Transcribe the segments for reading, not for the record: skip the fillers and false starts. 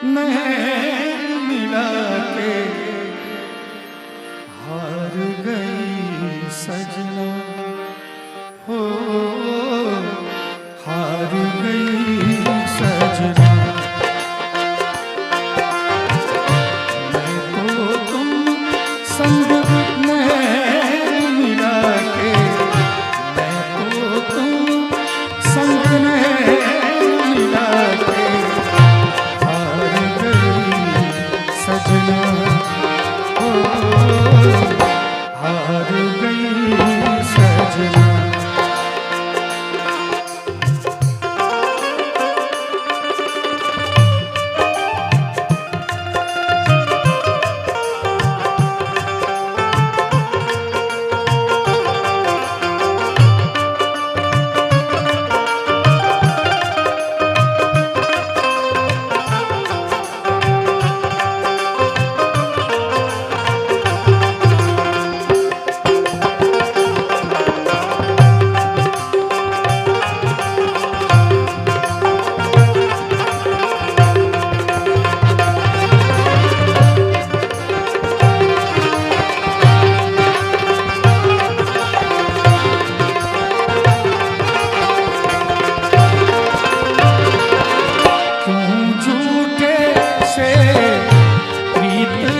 नैन मिला के हार गई सजना, हो हार गई सजना। मैं तो तुम संग नैन मिला के, मैं तो तुम संग नैन मिला के हार गई सजना, हो हार गई सजना।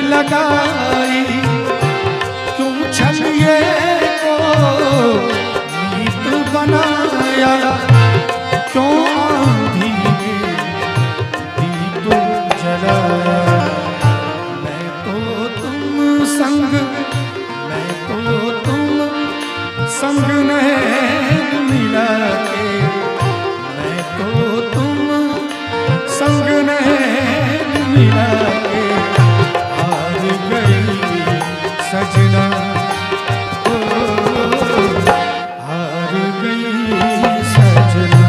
लगाई क्यों छलिए को मीत बनाया, क्यों आंधी में दीप जलाया। मैं तो तुम संग, मैं तो तुम संग नैन मिला के, मैं तो तुम संग नैन मिला के हार गई सजना, हो हार गई सजना।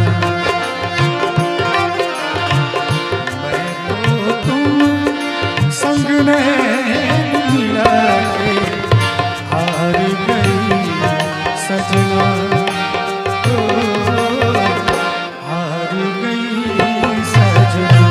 मैं तो तुम संग नैन मिला के हार गई सजना, हो हार गई सजना।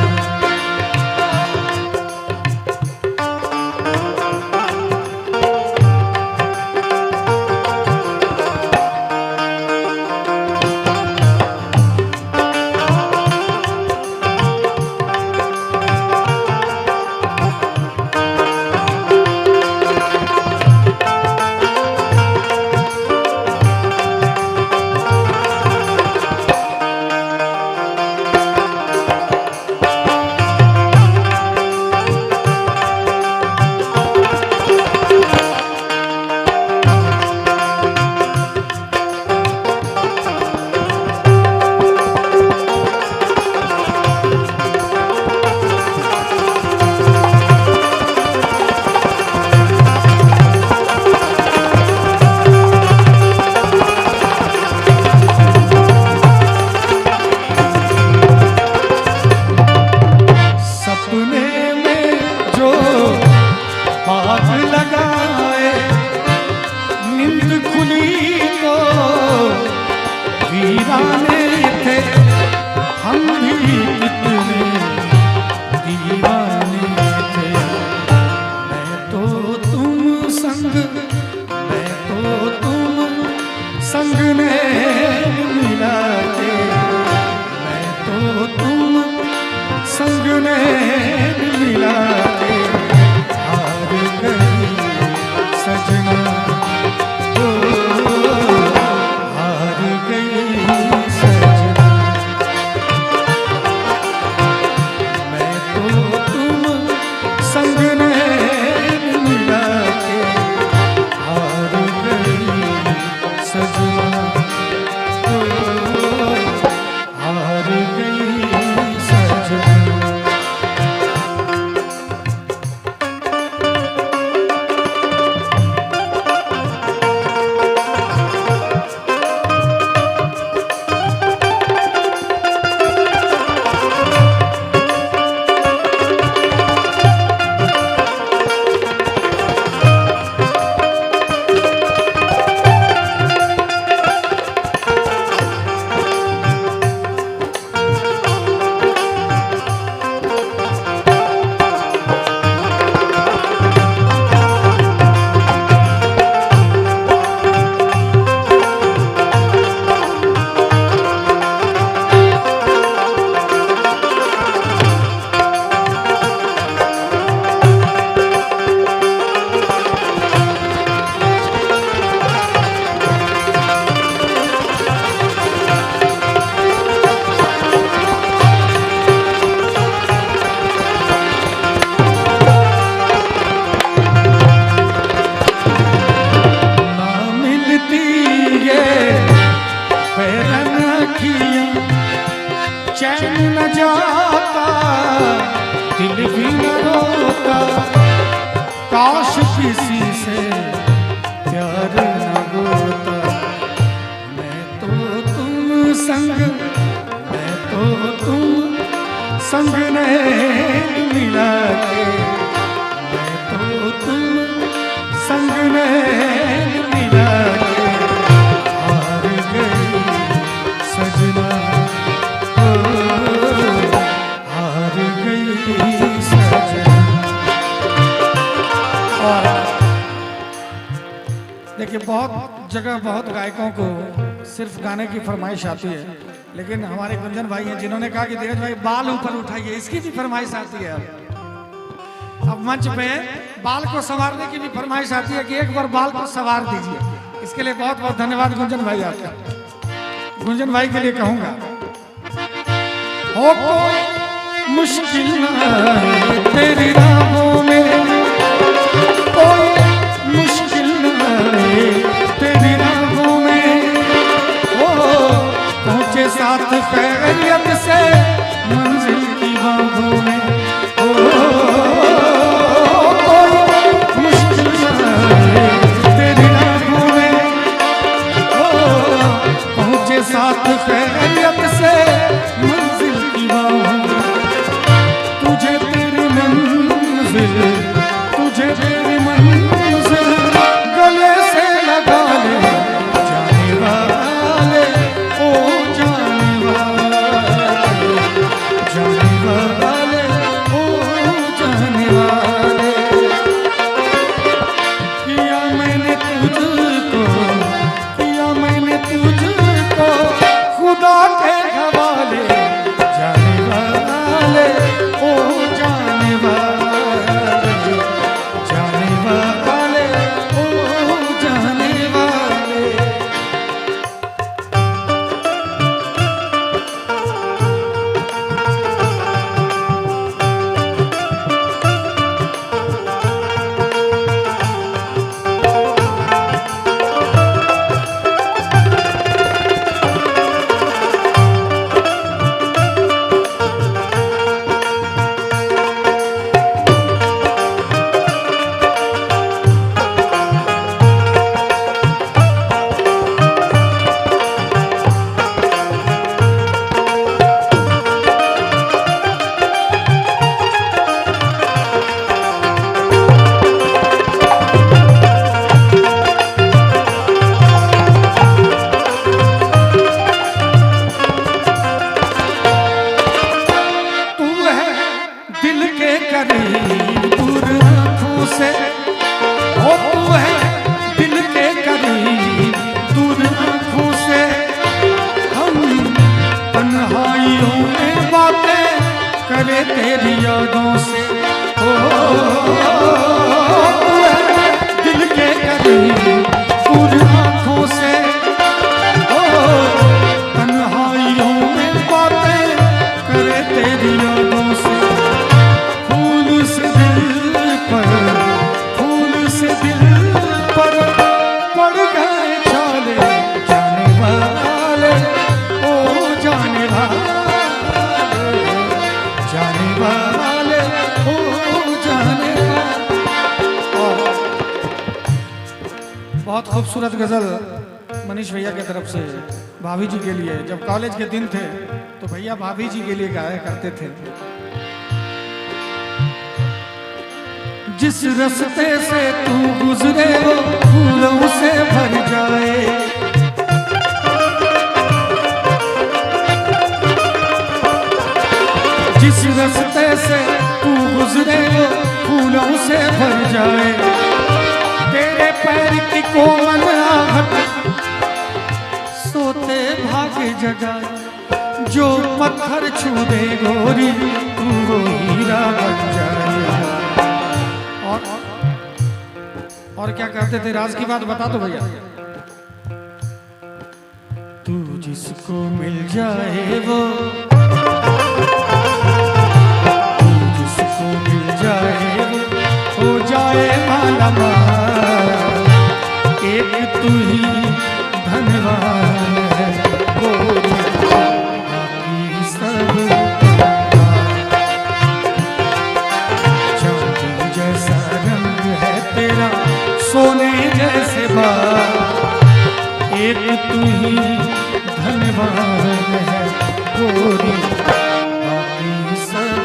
लगाए नींद खुली तो वीराने थे हम भी कितने दीवाने थे। मैं तो तुम संग, मैं तो तुम संग नैन मिला के, मैं तो तुम संग नैन मिला के हार गई सजना, हो हार गई सजना। मैं तो तुम संग नैन मिला के हार गई सजना। जगह बहुत गायकों को सिर्फ गाने की फरमाइश आती है, लेकिन हमारे गुंजन भाई हैं जिन्होंने कहा कि धीरज भाई बाल ऊपर उठाइए, इसकी भी फरमाइश आती है। अब मंच पे बाल को संवारने की भी फरमाइश आती है कि एक बार बाल को संवार दीजिए। इसके लिए बहुत बहुत धन्यवाद गुंजन भाई आपका। गुंजन भाई के लिए कहूंगा, हो कोई मुश्किल ना है तेरी राहों में, कोई मुश्किल ना है तेरी राहों में, ओ पहुंचे साथ खैरियत से मंजिल की बाहों में, साथ खैरियत से मंजिल की बाहों में, तुझे तेरी मंजिल, तुझे तेरी मंजिल गले से लगा ले जाने वाले, ओ जाने वाले, जाने वाले, ओ जाने वाले। किया मैंने तुझको, किया मैंने तुझको खुदा के हवाले, जाने वाले, ओ जाने वाले, जाने वाले, ओ जाने वाले। तेरी यादों से ओ दिल के करीब दूर आँखों से, ओ तन्हाइयों में बातें करे तेरी यादों से, फूल से दिल पर, फूल से दिल पर पड़ गए छाले, जाने वाले, ओ जाने वाले, जाने वाले, ओ जाने वाले। बहुत खूबसूरत गजल मनीष भैया की तरफ से भाभी जी के लिए। जब कॉलेज के दिन थे तो भैया भाभी जी के लिए गाया करते थे। जिस रास्ते से तू गुजरे वो फूलों से भर जाए, जिस रास्ते से तू गुजरे वो फूलों से भर जाए, तेरे पैर की कोमल आहट सोते भागे जगाए, जो पत्थर छू दे गोरी तू वो हीरा बन जाए। और क्या कहते थे, राज की बात बता दो भैया। तू जिसको मिल जाए वो, हो जाए माला माल, एक तू ही धनवान है, बाकी सब चांदी जैसा रंग है तेरा, सोने जैसे बाल, एक तू ही धनवान है गोरी, बाकी सब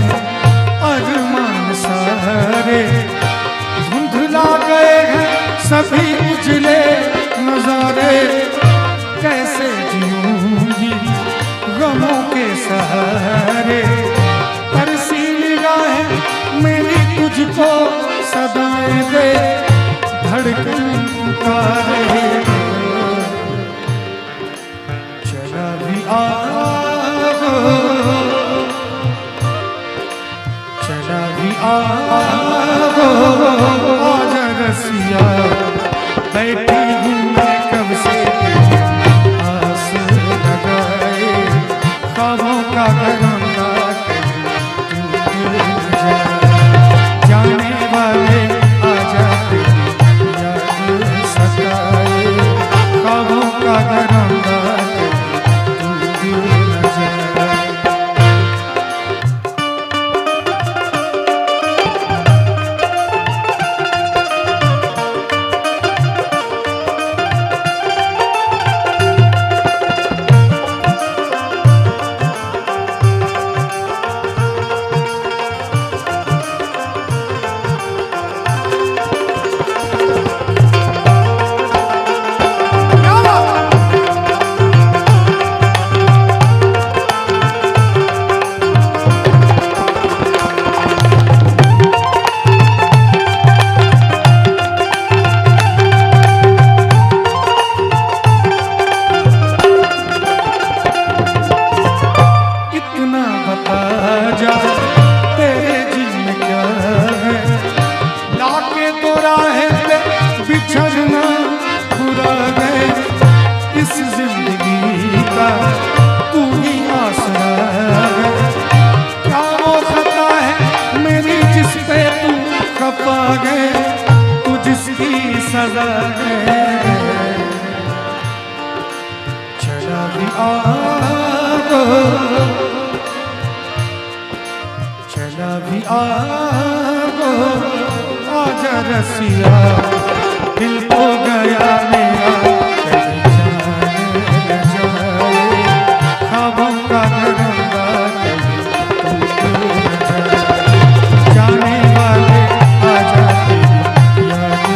हैं अरमान सारे, धुंधला गए हैं सभी उजले नजारे। कैसे जीऊंगी गमों के सहारे, तरसी निगाहें मेरी तुझको सदाएं दे, धड़कन पुकारे। चला भी आओ, चला भी आओ, आजा रसिया, बैठी हूँ मैं कब से आस लगाए, ख्वाबों का घरौंदा जाने वाले आ जाते याद सताए, ख्वाबों का घरौंदा बिछड़ना बुरा है इस जिंदगी का, तू ही आसरा है। क्या वो खता है मेरी जिस पे तू खपा गए, तू जिसकी सजा है। चला भी आओ, चला भी आओ, आजा रसिया, दिल हो गया मेरा कहीं जाने न जाए, ख्वाबों का घरौंदा कहीं टूट न जाए। जाने वाले आ जाते याद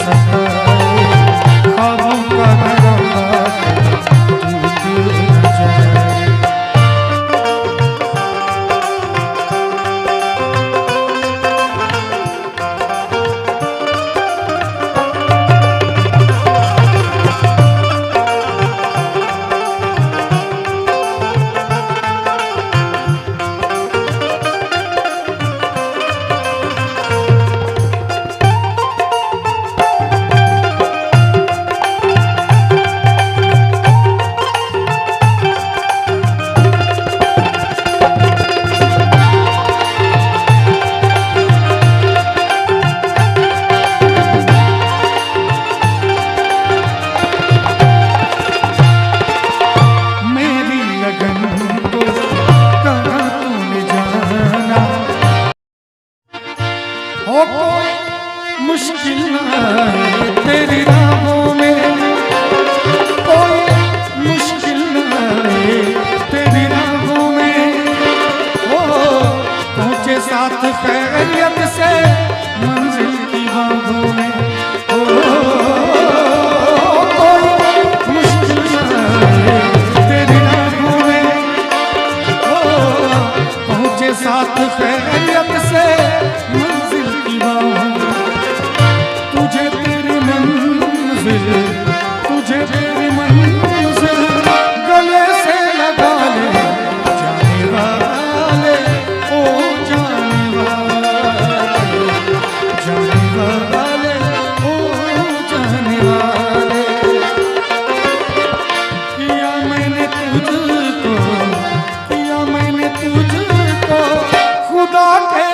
सताए, ख्वाबों का घरौंदा कहीं टूट न जाए। हो कोई मुश्किल ना है तेरी राहों में, कोई मुश्किल ना है तेरी राहों में। हो पहुँचे साथ खैरियत से मंजिल की बाहों में। हो कोई मुश्किल ना है तेरी राहों में। हो पहुँचे साथ खैरियत से तुझे तेरी मंजिल, तुझे तेरी मंजिल गले से लगा ले जाने वाले, ओ जाने वाले, जाने वाले, ओ जाने वाले। किया मैंने तुझको, किया मैंने तुझको खुदा के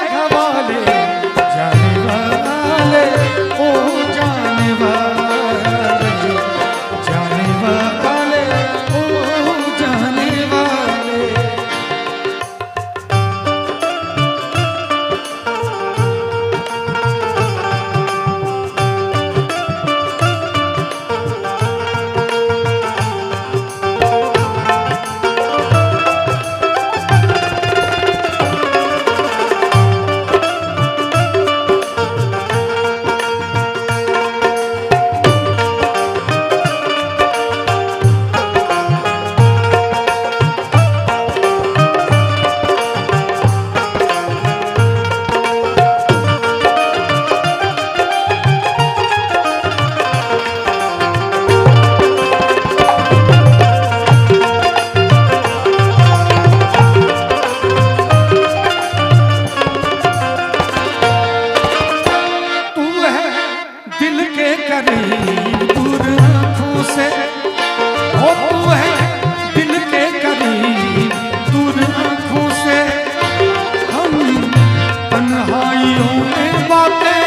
तन्हाइयों में बातें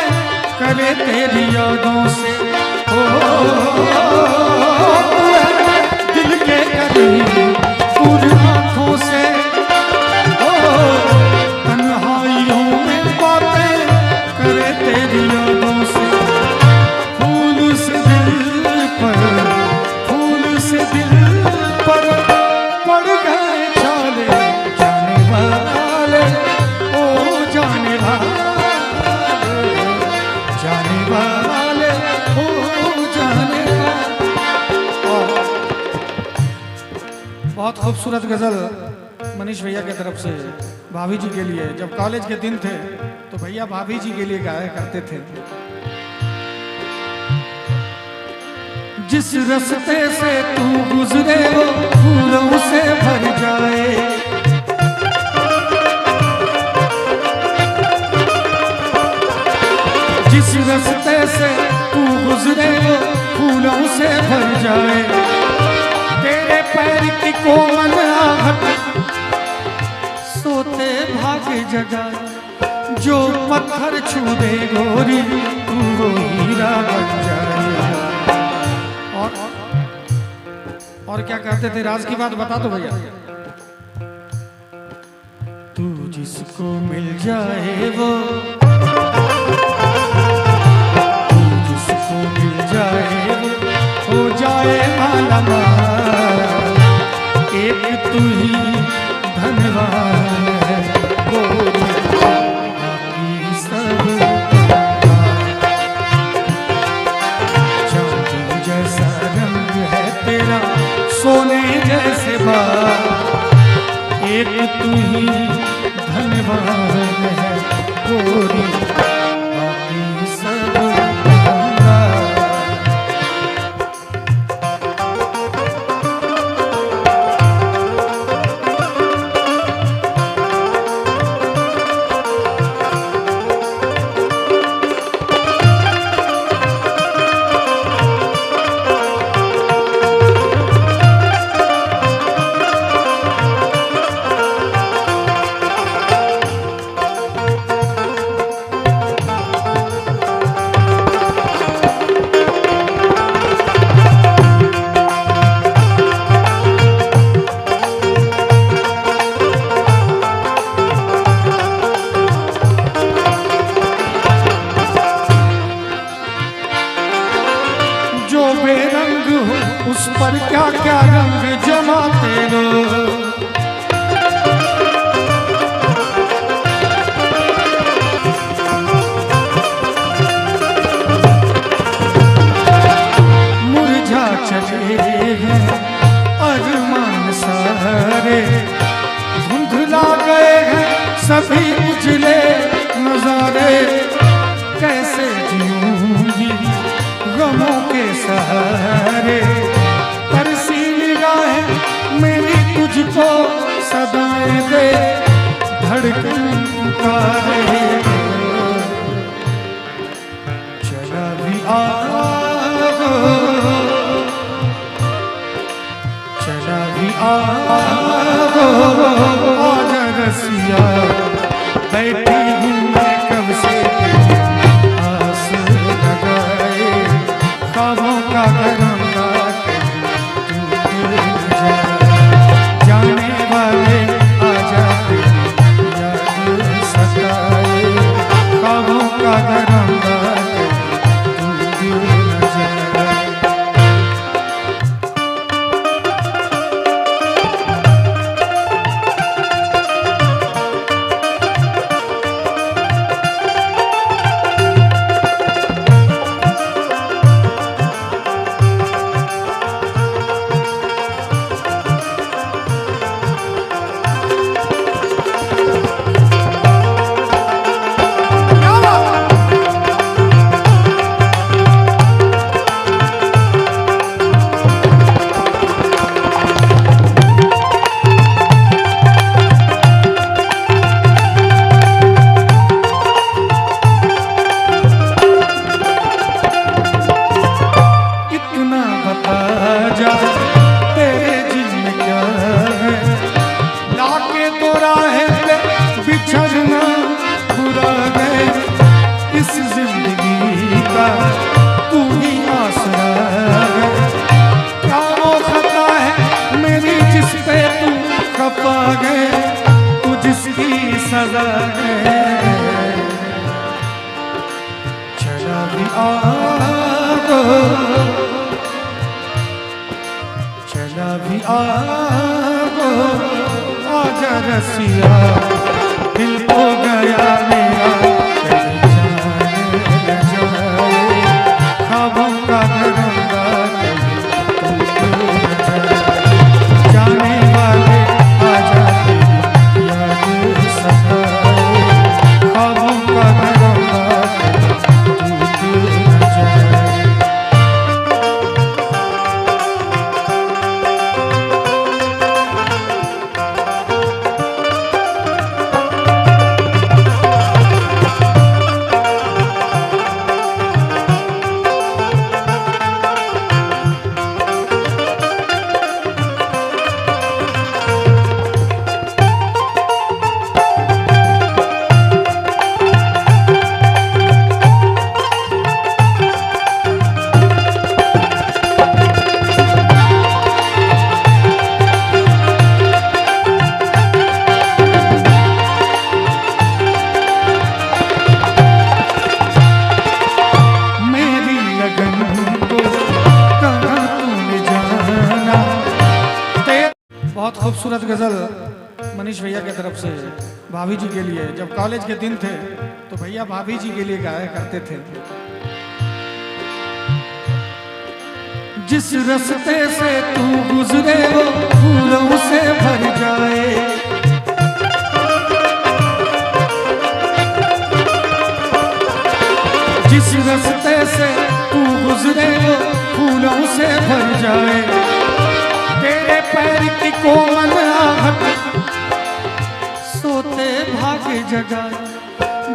करे तेरी यादों से, ओ दिल के करीब पूरी आँखों से, ओ तन्हाइयों में बातें करे तेरी यादों से, फूल से दिल पर, फूल से दिल पर पड़ गए छाले जाने वाले, ओ जाने वाले, जाने वाले, ओ जाने वाले। बहुत खूबसूरत गजल मनीष भैया की तरफ से भाभी जी के लिए। जब कॉलेज के दिन थे तो भैया भाभी जी के लिए गाया करते थे। जिस रास्ते से तू गुजरे वो फूलों से भर जाए, जिस रास्ते से तू गुजरे वो फूलों से भर जाए, तेरे पैर की कोमल आहट सोते भागे जगाए, जो पत्थर छू दे गोरी तू वो हीरा बन जाए। और क्या कहते थे, राज की बात बता दो भैया। तू जिसको मिल जाए वो, तू जिसको मिल जाए वो हो जाए माला माल, एक तू ही धनवान है गोरी, बाकी सब चांदी जैसा रंग है तेरा, सोने जैसे बाल, एक तू ही धनवान है गोरी, बाकी सब उस पर क्या क्या रंग जमाते लोग, मुरझा चले हैं अरमान सारे, धुंधला गए हैं सभी उजले नजारे, कैसे जीऊंगी गमों के सहारे, तरसी निगाहें मेरी तुझको सदाएं दे, धड़कन पुकारे, चला भी आओ, चला भी आओ, आजा रसिया, बैठी हूँ मैं कब से आस लगाए, ख्वाबों का घरौंदा जाने वाले आ जाते याद सताए, ख्वाबों का घरौंदा चला भी आगो, चला भी आगो, आजा रसिया दिल हो गया मेरा, कहीं जाने न जाए ख्वाबों का घरंदा, जाने वाले आजा तेरी याद सताए, ख्वाबों का घरंदा टूट न जाए। बहुत खूबसूरत गजल मनीष भैया की तरफ से भाभी जी के लिए। जब कॉलेज के दिन थे तो भैया भाभी जी के लिए गाया करते थे। जिस रास्ते से तू गुजरे वो फूलों से भर जाए, जिस रास्ते से तू गुजरे वो फूलों से भर जाए, तेरे पैर की कोमल आहट सोते भागे जगाए,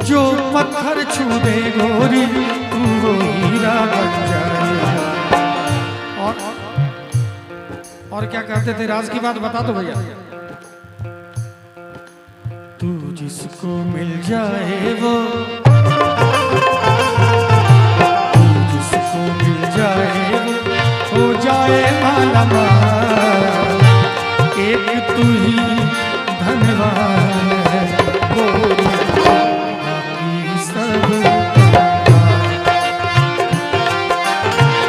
जो पत्थर छू दे गोरी तू वो हीरा बन जाए। और क्या कहते थे, राज की बात बता दो भैया। तू जिसको मिल जाए वो, तू जिसको मिल जाए वो हो जाए माला माल, एक तू ही धनवान है गोरी, बाकी सब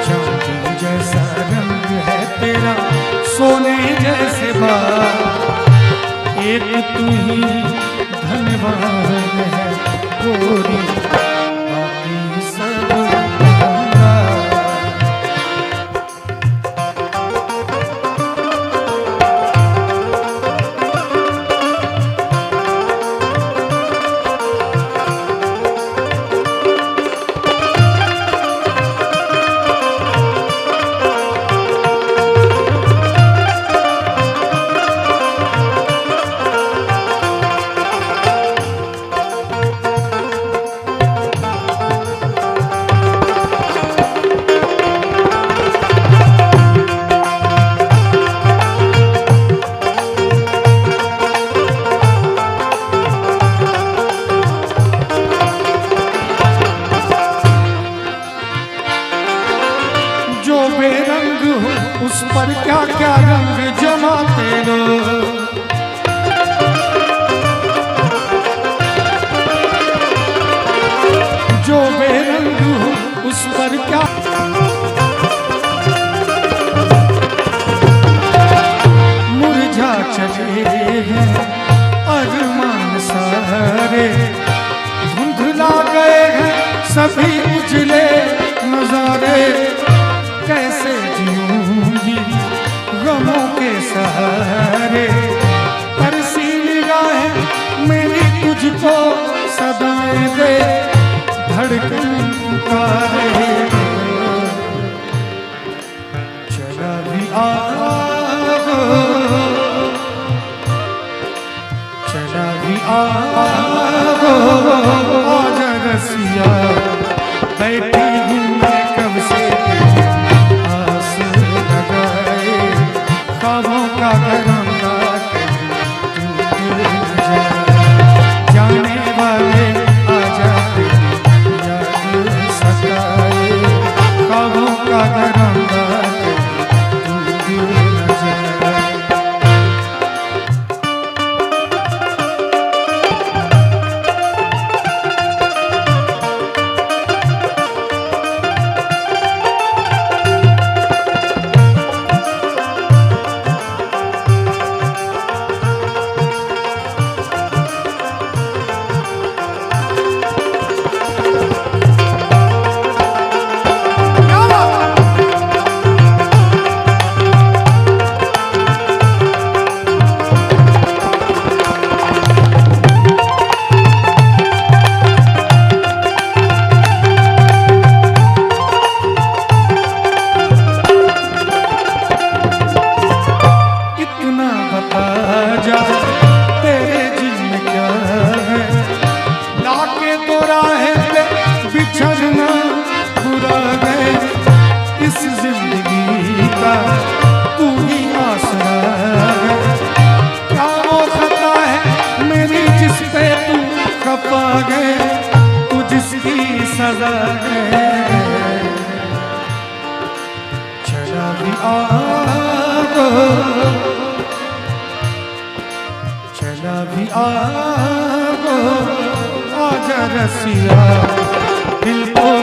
चांदी जैसा रंग है तेरा, सोने जैसे बाल, एक तू ही धनवान है गोरी, बाकी सब उस पर क्या क्या रंग जमाते लोग, जो बेरंग हो उस पर क्या मुरझा चले हैं अरमान सारे, धुंधला गए हैं सभी उजले नजारे, कैसे जीऊंगी गमों के सहारे, तरसी निगाहें मेरी तुझको सदाएं दे, धड़कन पुकारे, चला भी आगो, चला भी आगो, आजा रसिया बैठी हूँ मैं कब से आस लगाए, ख्वाबों का घरंदा टूट न जाए, जाने वाले आजा तेरी याद सताए, ख्वाबों का घरंदा टूट न जाए। पागे तू जिसकी सजा है, चला भी आगो, चला भी आगो, आजा रसिया दिल को